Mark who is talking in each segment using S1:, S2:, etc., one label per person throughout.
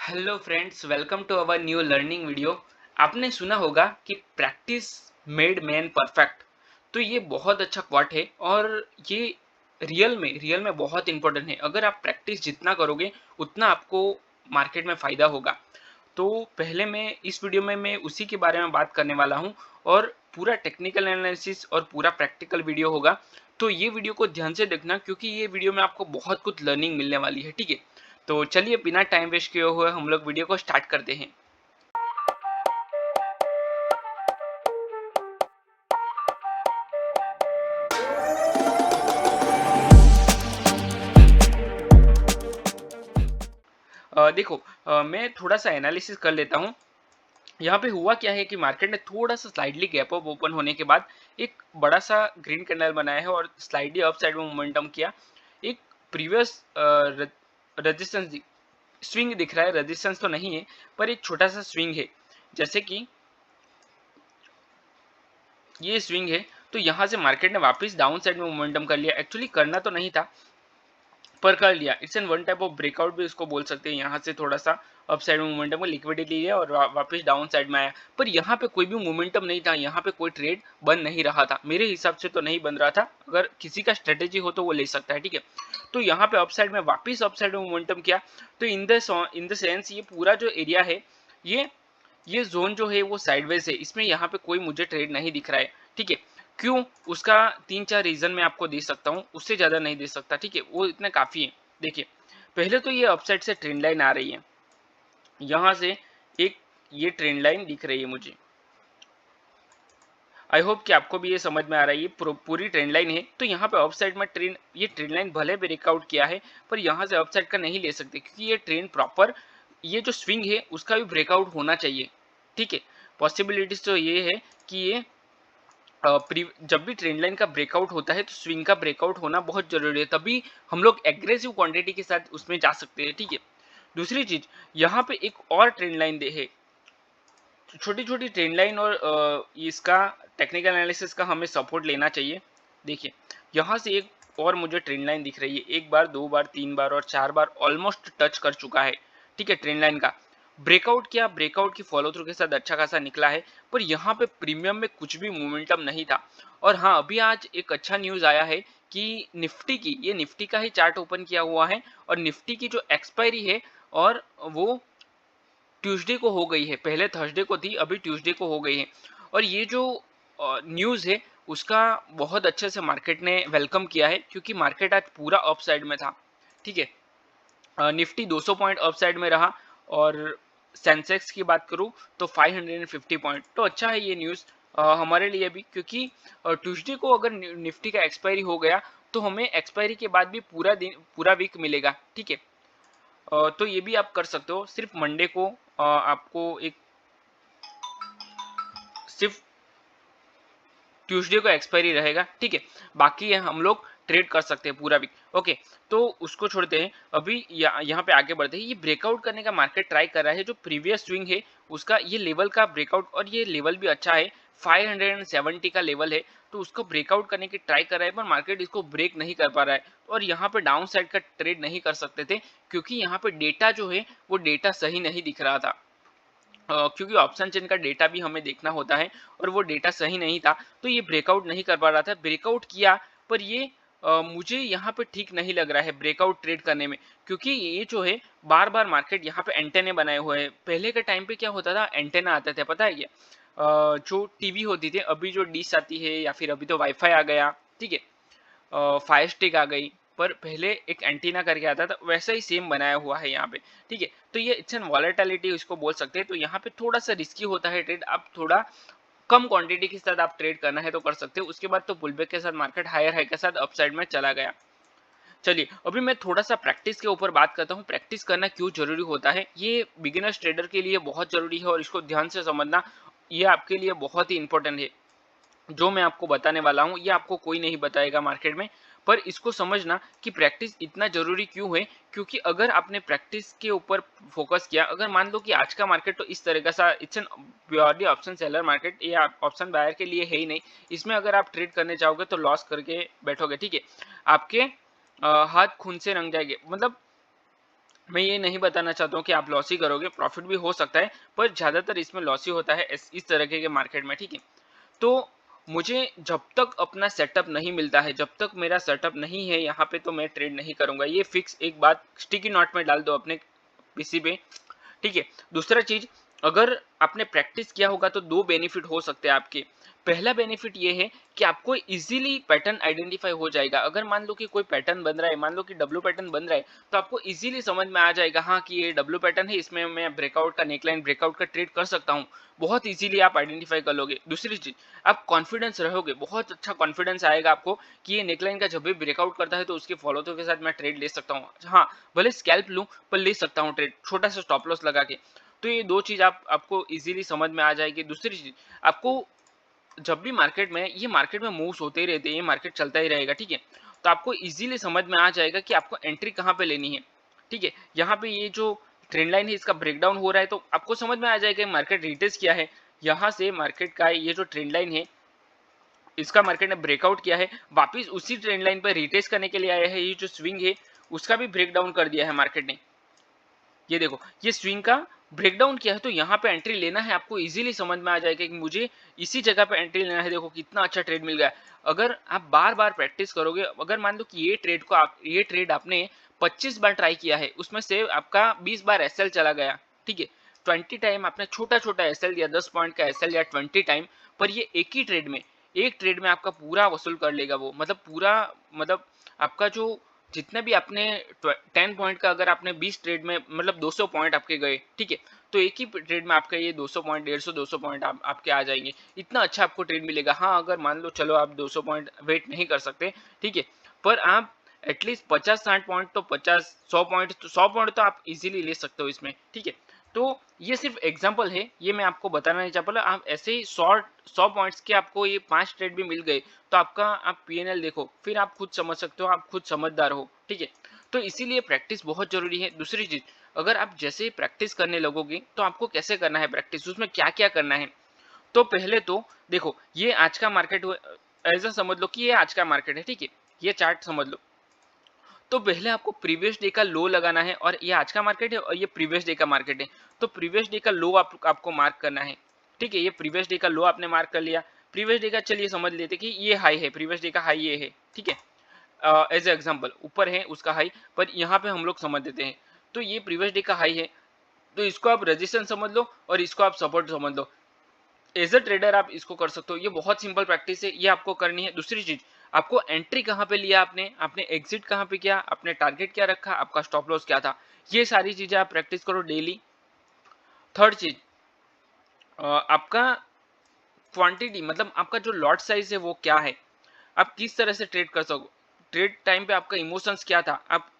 S1: Hello friends, welcome to our new learning video. आपने सुना होगा कि प्रैक्टिस मेड मैन परफेक्ट। तो ये बहुत अच्छा क्वाट है और ये रियल में बहुत इंपॉर्टेंट है। अगर आप प्रैक्टिस जितना करोगे उतना आपको मार्केट में फ़ायदा होगा। तो पहले मैं इस वीडियो में मैं उसी के बारे में बात करने वाला हूँ और पूरा टेक्निकल एनालिसिस और पूरा प्रैक्टिकल वीडियो होगा। तो ये वीडियो को ध्यान से देखना क्योंकि ये वीडियो में आपको बहुत कुछ लर्निंग मिलने वाली है, ठीक है। तो चलिए बिना टाइम वेस्ट किए हुए हम लोग वीडियो को स्टार्ट करते हैं। देखो, मैं थोड़ा सा एनालिसिस कर लेता हूँ। यहाँ पे हुआ क्या है कि मार्केट ने थोड़ा सा स्लाइडली गैप अप ओपन होने के बाद एक बड़ा सा ग्रीन कैंडल बनाया है और स्लाइडली अप साइड में मोमेंटम किया। एक प्रीवियस रेजिस्टेंस स्विंग दिख रहा है, रेजिस्टेंस तो नहीं है पर एक छोटा सा स्विंग है। जैसे कि ये स्विंग है, तो यहाँ से मार्केट ने वापस डाउन साइड में मोमेंटम कर लिया। एक्चुअली करना तो नहीं था पर कर लिया। It's an one type of breakout भी इसको बोल सकते हैं। यहाँ से थोड़ा सा अप साइड में मोमेंटम को लिक्विडिटी लिया और वापस डाउन साइड में आया। पर यहाँ पे कोई भी मोमेंटम नहीं था, यहाँ पे कोई ट्रेड बन नहीं रहा था। मेरे हिसाब से तो नहीं बन रहा था। अगर किसी का स्ट्रेटेजी हो तो वो ले सकता है, ठीक है। तो यहाँ पे अप साइड में वापस अप साइड में मोमेंटम किया। तो इन द सेंस ये पूरा जो एरिया है, ये ये जोन जो है वो साइडवेज है। इसमें यहाँ पे कोई मुझे ट्रेड नहीं दिख रहा है, ठीक है। क्यों? उसका 3-4 रीजन मैं आपको दे सकता हूँ, उससे ज्यादा नहीं दे सकता, ठीक है। वो इतना काफी है। देखिए, पहले तो ये अपसाइड से ट्रेंड लाइन आ रही है। यहाँ से एक ये ट्रेंड लाइन दिख रही है मुझे। आई होप कि आपको भी ये समझ में आ रहा है। ये पूरी ट्रेंड लाइन है। तो यहाँ पे अपसाइड में ये ट्रेंड लाइन भले ब्रेकआउट किया है पर यहाँ से अपसाइड का नहीं ले सकते क्योंकि ये ट्रेंड प्रॉपर, ये जो स्विंग है उसका भी ब्रेकआउट होना चाहिए, ठीक है। पॉसिबिलिटीज तो ये है कि ये जब भी ट्रेंड लाइन का ब्रेकआउट होता है तो स्विंग का ब्रेकआउट होना बहुत जरूरी है, तभी हम लोग एग्रेसिव क्वांटिटी के साथ उसमें जा सकते हैं, ठीक है। दूसरी चीज, यहाँ पे एक और ट्रेंड लाइन दे है। छोटी छोटी ट्रेंड लाइन और इसका टेक्निकल एनालिसिस का हमें सपोर्ट लेना चाहिए। देखिए, यहाँ से एक और मुझे ट्रेंड लाइन दिख रही है। एक बार, दो बार, तीन बार और चार बार ऑलमोस्ट टच कर चुका है, ठीक है। ट्रेंड लाइन का ब्रेकआउट किया, ब्रेकआउट की फॉलो थ्रू के साथ अच्छा खासा निकला है। पर यहाँ पे प्रीमियम में कुछ भी मोमेंटम नहीं था। और हाँ, अभी आज एक अच्छा न्यूज आया है कि निफ्टी का ही चार्ट ओपन किया हुआ है और निफ्टी की जो एक्सपायरी है और वो ट्यूसडे को हो गई है। पहले थर्सडे को थी, अभी ट्यूसडे को हो गई है। और ये जो न्यूज़ है उसका बहुत अच्छे से मार्केट ने वेलकम किया है क्योंकि मार्केट आज पूरा अप साइड में था, ठीक है। निफ्टी 200 पॉइंट अप साइड में रहा और सेंसेक्स की बात करूं तो 550 पॉइंट। तो अच्छा है ये न्यूज़ हमारे लिए भी, क्योंकि ट्यूसडे को अगर निफ्टी का एक्सपायरी हो गया तो हमें एक्सपायरी के बाद भी पूरा वीक मिलेगा, ठीक है। तो ये भी आप कर सकते हो। सिर्फ मंडे को आपको एक सिर्फ ट्यूसडे को एक्सपायरी रहेगा, ठीक है। बाकी हम लोग ट्रेड कर सकते हैं पूरा वीक, ओके। तो उसको छोड़ते हैं, अभी यहाँ पे आगे बढ़ते हैं। ये ब्रेकआउट करने का मार्केट ट्राई कर रहा है। जो प्रीवियस स्विंग है उसका ये लेवल का ब्रेकआउट, और ये लेवल भी अच्छा है, 570 का लेवल है। तो उसको ब्रेकआउट करने की ट्राई कर रहा है पर मार्केट इसको ब्रेक नहीं कर पा रहा है। और यहाँ पे डाउन साइड का ट्रेड नहीं कर सकते थे क्योंकि यहाँ पे डेटा जो है वो डेटा सही नहीं दिख रहा था। क्योंकि ऑप्शन चेन का डेटा भी हमें देखना होता है और वो डेटा सही नहीं था। तो ये ब्रेकआउट नहीं कर पा रहा था। ब्रेकआउट किया पर ये मुझे यहाँ पे ठीक नहीं लग रहा है ब्रेकआउट ट्रेड करने में, क्योंकि ये जो है बार बार मार्केट यहाँ पे एंटेने बनाए हुए हैं। पहले के टाइम पे क्या होता था, एंटेना आते थे, पता है ये जो टीवी होती थी, अभी जो डिश आती है या फिर अभी तो वाईफाई आ गया, ठीक है। फायर स्टिक आ गई, पर पहले एक एंटीना करके आता था, वैसा ही सेम बनाया हुआ है यहाँ पे, ठीक है। तो ये इट्स एन वॉलेटिलिटी इसको बोल सकते हैं। तो यहाँ पे थोड़ा सा रिस्की होता है ट्रेड। आप थोड़ा कम क्वांटिटी के साथ आप ट्रेड करना है तो कर सकते हो। उसके बाद तो पुलबैक के साथ मार्केट हायर हाई के साथ अपसाइड में चला गया। चलिए, अभी मैं थोड़ा सा प्रैक्टिस के ऊपर बात करता हूँ। प्रैक्टिस करना क्यों जरूरी होता है, ये बिगिनर्स ट्रेडर के लिए बहुत जरूरी है और इसको ध्यान से समझना ये आपके लिए बहुत ही इंपॉर्टेंट है। जो मैं आपको बताने वाला हूँ ये आपको कोई नहीं बताएगा मार्केट में, पर इसको समझना कि प्रैक्टिस इतना जरूरी क्यों है। क्योंकि अगर आपने प्रैक्टिस के ऊपर फोकस किया, अगर मान लो कि आज का मार्केट तो इस तरह का सा, it's an purely option seller market, ये ऑप्शन बायर के लिए है ही नहीं। इसमें अगर आप ट्रेड करने चाहोगे तो लॉस करके बैठोगे, ठीक है। आपके हाथ खून से रंग जाएंगे। मतलब मैं ये नहीं बताना चाहता हूँ कि आप लॉस ही करोगे, प्रॉफिट भी हो सकता है, पर ज़्यादातर इसमें लॉस ही होता है इस तरह के मार्केट में, ठीक है? तो मुझे जब तक अपना सेटअप नहीं मिलता है, जब तक मेरा सेटअप नहीं है यहाँ पे, तो मैं ट्रेड नहीं करूँगा। ये फिक्स एक बात स्टिकी नोट में डाल दो अपने पीसी पे, ठीक है। दूसरा चीज, अगर आपने प्रैक्टिस किया होगा तो दो बेनिफिट हो सकते हैं आपके। पहला बेनिफिट ये है कि आपको इजीली पैटर्न आइडेंटिफाई हो जाएगा। अगर मान लो कि कोई पैटर्न बन रहा है, मान लो कि डब्ल्यू पैटर्न बन रहा है, तो आपको इजीली समझ में आ जाएगा हाँ कि ये डब्ल्यू पैटर्न है, इसमें मैं ब्रेकआउट का नेकलाइन ब्रेकआउट का ट्रेड कर सकता हूँ। बहुत इजीली आप आइडेंटिफाई कर लोगे। दूसरी चीज, आप कॉन्फिडेंस रहोगे, बहुत अच्छा कॉन्फिडेंस आएगा आपको कि ये नेकलाइन का जब भी ब्रेकआउट करता है तो उसके फॉलो थ्रू के साथ मैं ट्रेड ले सकता हूँ। हाँ, भले स्कैल्प लूं पर ले सकता हूँ ट्रेड, छोटा सा स्टॉप लॉस लगा के। तो ये दो चीज आपको इजीली समझ में आ जाएगी। दूसरी चीज, आपको जब भी मार्केट में मूव्स होते ही रहते हैं, ये मार्केट चलता ही रहेगा, ठीक है? तो आपको इजीली समझ में आ जाएगा कि आपको एंट्री कहाँ पे लेनी है, ठीक है? यहाँ पे ये जो ट्रेंड लाइन है इसका ब्रेकडाउन हो रहा है, तो आपको समझ में आ जाएगा मार्केट रिटेस्ट किया है। यहाँ से मार्केट का ये जो ट्रेंड लाइन है, इसका मार्केट ने ब्रेकआउट किया है, वापिस उसी ट्रेंड लाइन पर रिटेस्ट करने के लिए आया है। ये जो स्विंग है उसका भी ब्रेकडाउन कर दिया है मार्केट ने। ये देखो, ये स्विंग का ब्रेकडाउन किया है, तो यहाँ पे एंट्री लेना है, आपको इजीली समझ में आ जाएगा कि मुझे इसी जगह पे एंट्री लेना है। देखो कितना अच्छा ट्रेड मिल गया है। अगर आप बार बार प्रैक्टिस करोगे, अगर मान लो कि ये ट्रेड आपने 25 बार ट्राई किया है, उसमें से आपका 20 बार एसएल चला गया, ठीक है? 20 टाइम आपने छोटा छोटा एसएल दिया, 10 पॉइंट का एसएल या 20 टाइम, पर ये एक ट्रेड में आपका पूरा वसूल कर लेगा वो, मतलब पूरा, मतलब आपका जो जितने भी आपने 10 पॉइंट का, अगर आपने 20 ट्रेड में मतलब 200 पॉइंट आपके गए, ठीक है? तो एक ही ट्रेड में आपका ये 200 पॉइंट, 150 200 पॉइंट आपके आ जाएंगे। इतना अच्छा आपको ट्रेड मिलेगा। हाँ, अगर मान लो चलो आप 200 पॉइंट वेट नहीं कर सकते, ठीक है, पर आप एटलीस्ट 50-60 पॉइंट तो 50 100 पॉइंट तो आप इजीली ले सकते हो इसमें, ठीक है? तो ये सिर्फ एग्जांपल है, ये मैं आपको बताना नहीं चाहता। आप ऐसे ही 100 पॉइंट्स के आपको ये 5 ट्रेड भी मिल गए, तो आपका आप पीएनएल देखो, फिर आप खुद समझ सकते हो, आप खुद समझदार हो, ठीक है? तो इसीलिए प्रैक्टिस बहुत जरूरी है। दूसरी चीज, अगर आप जैसे ही प्रैक्टिस करने लगोगे तो आपको कैसे करना है प्रैक्टिस, उसमें क्या क्या करना है। तो पहले तो देखो, ये आज का मार्केट, ऐसा समझ लो कि ये आज का मार्केट है, ठीक है? ये चार्ट समझ लो। तो पहले आपको प्रीवियस डे का लो लगाना है, और ये आज का मार्केट है और ये प्रीवियस डे का मार्केट है। तो प्रीवियस डे का लो आपको मार्क करना है, ठीक है? ये प्रीवियस डे का लो आपने मार्क कर लिया। प्रीवियस डे का चलिए समझ लेते कि ये हाई है, प्रीवियस डे का हाई ये है, ठीक है? एज एग्जाम्पल ऊपर है उसका हाई, पर यहाँ पे हम लोग समझ देते हैं। तो ये प्रीवियस डे का हाई है, तो इसको आप रेजिस्टेंस समझ लो और इसको आप सपोर्ट समझ लो। एज अ ट्रेडर आप इसको कर सकते हो। ये बहुत सिंपल प्रैक्टिस है, ये आपको करनी है। दूसरी चीज, आपको एंट्री कहाँ पे लिया आपने एग्जिट कहाँ पे किया, आपने टारगेट क्या रखा, आपका स्टॉप लॉस क्या था, ये सारी चीजें आप प्रैक्टिस करो डेली। थर्ड चीज, आपका क्वांटिटी, मतलब आपका जो लॉट साइज है वो क्या है, आप किस तरह से ट्रेड कर सको। ट्रेड टाइम पे आपका इमोशंस क्या था,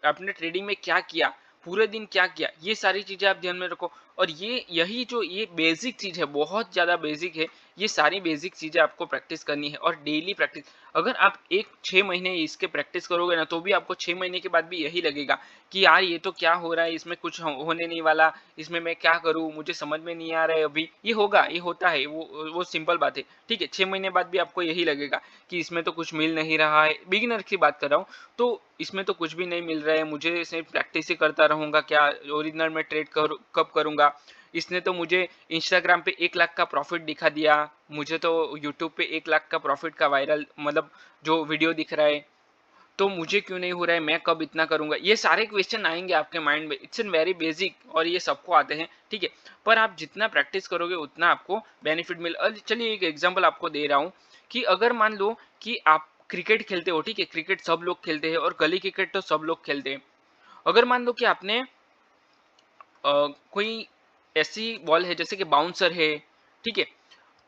S1: आपने ट्रेडिंग में क्या किया, पूरे दिन क्या किया, ये सारी चीजें आप ध्यान में रखो। और ये बेसिक चीज है, बहुत ज्यादा बेसिक है। ये सारी बेसिक चीजें आपको प्रैक्टिस करनी है, और डेली प्रैक्टिस। अगर आप 6 महीने इसके प्रैक्टिस करोगे ना, तो भी आपको 6 महीने के बाद भी यही लगेगा कि यार ये तो क्या हो रहा है, इसमें कुछ होने नहीं वाला, इसमें मैं क्या करूं, मुझे समझ में नहीं आ रहा है अभी। ये होगा, ये होता है, वो सिंपल बात है, ठीक है? 6 महीने बाद भी आपको यही लगेगा कि इसमें तो कुछ मिल नहीं रहा है। बिगिनर की बात कर रहा हूँ, तो इसमें तो कुछ भी नहीं मिल रहा है, मुझे सिर्फ प्रैक्टिस ही करता रहूंगा, क्या ओरिजिनल में ट्रेड कब करूंगा। इसने तो मुझे इंस्टाग्राम पे 1 लाख का प्रॉफिट दिखा दिया, मुझे तो यूट्यूब पे 1 लाख का प्रॉफिट का वायरल, मतलब जो वीडियो दिख रहा है, तो मुझे क्यों नहीं हो रहा है, मैं कब इतना करूंगा। ये सारे क्वेश्चन आएंगे आपके माइंड में। इट्स एन वेरी बेसिक, और ये सबको आते हैं, ठीक है? पर आप जितना प्रैक्टिस करोगे उतना आपको बेनिफिट मिल। चलिए एक एग्जांपल आपको दे रहा हूँ कि अगर मान लो कि आप क्रिकेट खेलते हो, ठीक है? क्रिकेट सब लोग खेलते हैं, और गली क्रिकेट तो सब लोग खेलते हैं। अगर मान लो कि आपने कोई ऐसी बॉल है जैसे कि बाउंसर है, ठीक है?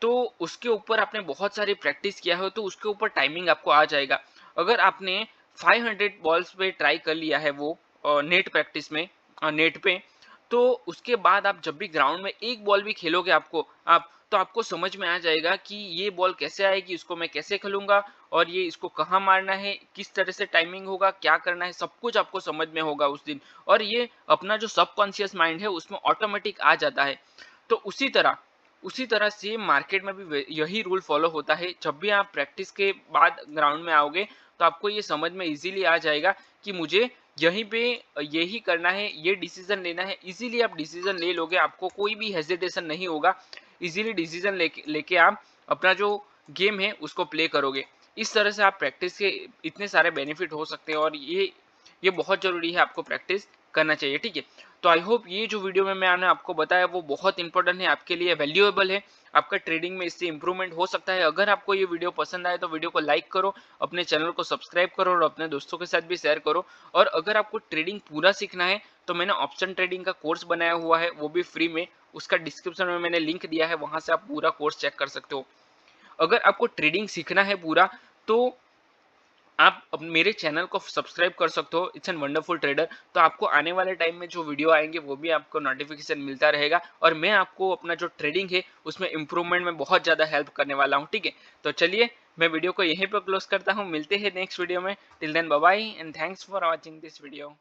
S1: तो उसके ऊपर आपने बहुत सारी प्रैक्टिस किया हो, तो उसके ऊपर टाइमिंग आपको आ जाएगा। अगर आपने 500 बॉल्स पे ट्राई कर लिया है वो नेट प्रैक्टिस में, नेट पे, तो उसके बाद आप जब भी ग्राउंड में एक बॉल भी खेलोगे, तो आपको समझ में आ जाएगा कि ये बॉल कैसे आएगी, इसको मैं कैसे खेलूंगा, और ये इसको कहाँ मारना है, किस तरह से टाइमिंग होगा, क्या करना है, सब कुछ आपको समझ में होगा उस दिन। और ये अपना जो सबकॉन्शियस माइंड है उसमें ऑटोमेटिक आ जाता है। तो उसी तरह से मार्केट में भी यही रूल फॉलो होता है। जब भी आप प्रैक्टिस के बाद ग्राउंड में आओगे, तो आपको ये समझ में इजीली आ जाएगा कि मुझे यहीं पे यही करना है, ये डिसीजन लेना है, इजीली आप डिसीजन ले लोगे, आपको कोई भी हेजिटेशन नहीं होगा, इजीली डिसीजन लेके आप अपना जो गेम है उसको प्ले करोगे। इस तरह से आप प्रैक्टिस के इतने सारे बेनिफिट हो सकते हैं और ये बहुत ज़रूरी है, आपको प्रैक्टिस करना चाहिए, ठीक है। तो आई होप ये जो वीडियो में मैंने आपको बताया वो बहुत इंपॉर्टेंट है, आपके लिए वैल्यूएबल है, आपका ट्रेडिंग में इससे इंप्रूवमेंट हो सकता है। अगर आपको ये वीडियो पसंद आए तो वीडियो को लाइक करो, अपने चैनल को सब्सक्राइब करो और अपने दोस्तों के साथ भी शेयर करो। और अगर आपको ट्रेडिंग पूरा सीखना है तो मैंने ऑप्शन ट्रेडिंग का कोर्स बनाया हुआ है, वो भी फ्री में, उसका डिस्क्रिप्शन में मैंने लिंक दिया है, वहां से आप पूरा कोर्स चेक कर सकते हो। अगर आपको ट्रेडिंग सीखना है पूरा तो आप मेरे चैनल को सब्सक्राइब कर सकते हो, इट्स एन वंडरफुल ट्रेडर। तो आपको आने वाले टाइम में जो वीडियो आएंगे वो भी आपको नोटिफिकेशन मिलता रहेगा और मैं आपको अपना जो ट्रेडिंग है उसमें इंप्रूवमेंट में बहुत ज़्यादा हेल्प करने वाला हूँ, ठीक है। तो चलिए मैं वीडियो को यहीं पर क्लोज करता हूँ, मिलते हैं नेक्स्ट वीडियो में। Till then bye bye and thanks for watching this video.